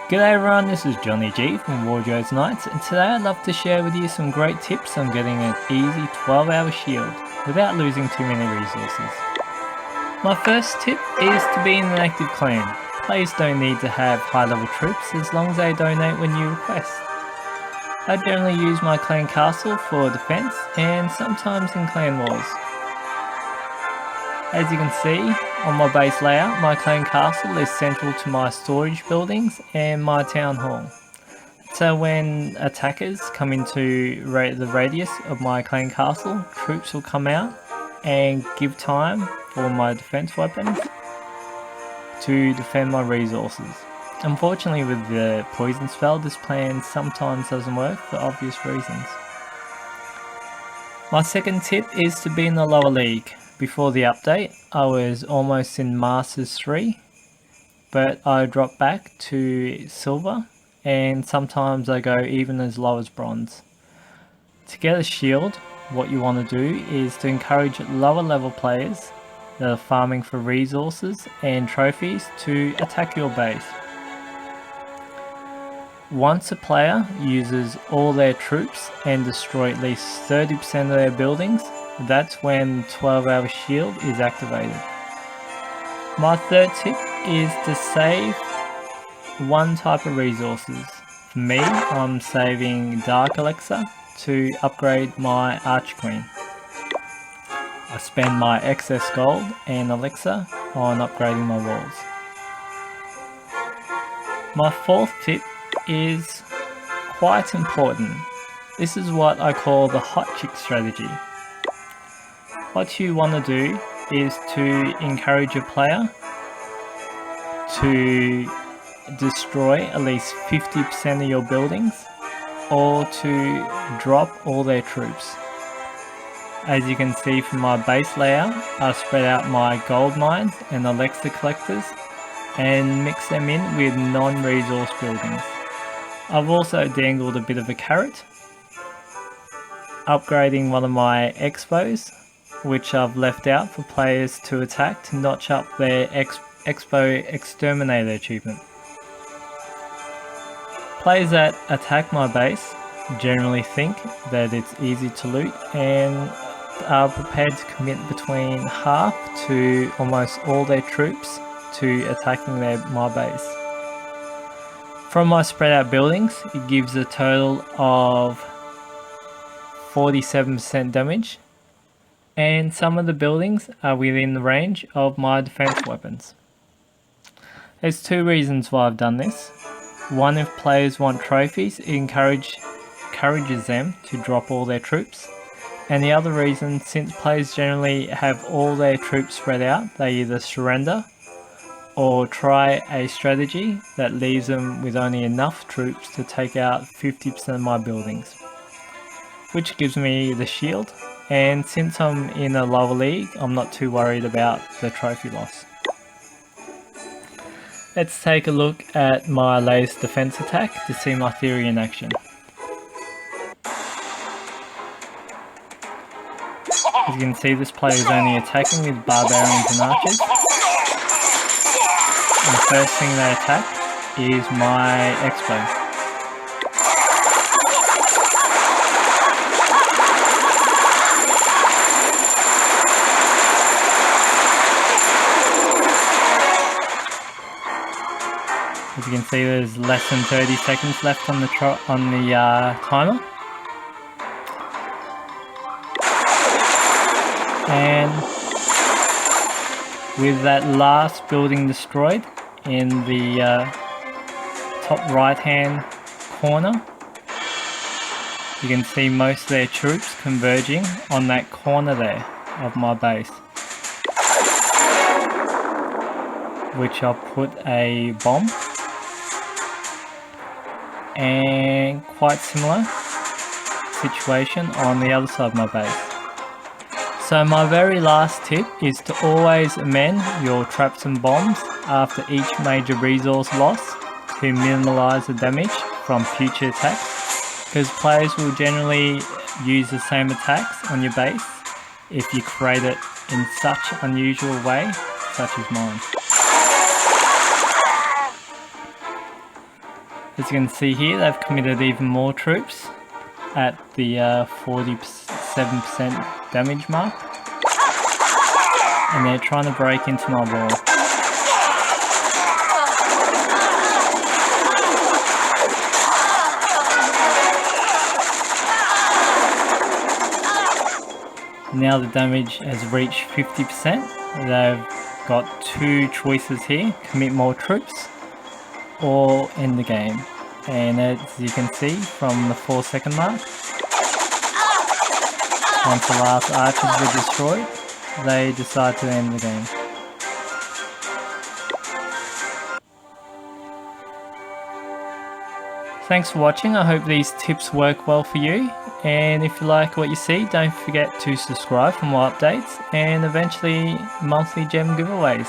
G'day everyone, this is Johnny G from Wardrobe's Nights, and today I'd love to share with you some great tips on getting an easy 12-hour shield without losing too many resources. My first tip is to be in an active clan. Players don't need to have high level troops as long as they donate when you request. I generally use my clan castle for defense and sometimes in clan wars. As you can see on my base layout, my clan castle is central to my storage buildings and my town hall. So when attackers come into the radius of my clan castle, troops will come out and give time for my defense weapons to defend my resources. Unfortunately, with the poison spell, this plan sometimes doesn't work for obvious reasons. My second tip is to be in the lower league. Before the update, I was almost in Masters 3, but I dropped back to Silver, and sometimes I go even as low as Bronze. To get a shield, what you want to do is to encourage lower level players that are farming for resources and trophies to attack your base. Once a player uses all their troops and destroy at least 30% of their buildings, that's when 12-hour shield is activated. My third tip is to save one type of resources. For me, I'm saving Dark Elixir to upgrade my Archqueen. I spend my excess gold and elixir on upgrading my walls. My fourth tip is quite important. This is what I call the hot chick strategy. What you want to do is to encourage a player to destroy at least 50% of your buildings or to drop all their troops. As you can see from my base layout, I've spread out my gold mines and elixir collectors and mix them in with non-resource buildings. I've also dangled a bit of a carrot, upgrading one of my expos, which I've left out for players to attack to notch up their Expo Exterminator achievement. Players that attack my base generally think that it's easy to loot and are prepared to commit between half to almost all their troops to attacking my base. From my spread out buildings, it gives a total of 47% damage, and some of the buildings are within the range of my defense weapons. There's two reasons why I've done this. One, if players want trophies, it encourages them to drop all their troops. And the other reason, since players generally have all their troops spread out, they either surrender or try a strategy that leaves them with only enough troops to take out 50% of my buildings, which gives me the shield. And since I'm in a lower league, I'm not too worried about the trophy loss. Let's take a look at my latest defense attack to see my theory in action. As you can see, this player is only attacking with barbarians and archers. And the first thing they attack is my expo. As you can see, there's less than 30 seconds left on the timer. And with that last building destroyed in the top right hand corner, you can see most of their troops converging on that corner there of my base, which I'll put a bomb. And quite similar situation on the other side of my base. So my very last tip is to always amend your traps and bombs after each major resource loss to minimise the damage from future attacks, because players will generally use the same attacks on your base if you create it in such unusual way, such as mine. As you can see here, they've committed even more troops at the 47% damage mark. And they're trying to break into my wall. Now the damage has reached 50%. They've got two choices here: commit more troops or end the game. And as you can see from the 4-second mark, once the last archers were destroyed, they decide to end the game. Thanks for watching. I hope these tips work well for you, and if you like what you see, don't forget to subscribe for more updates and eventually monthly gem giveaways.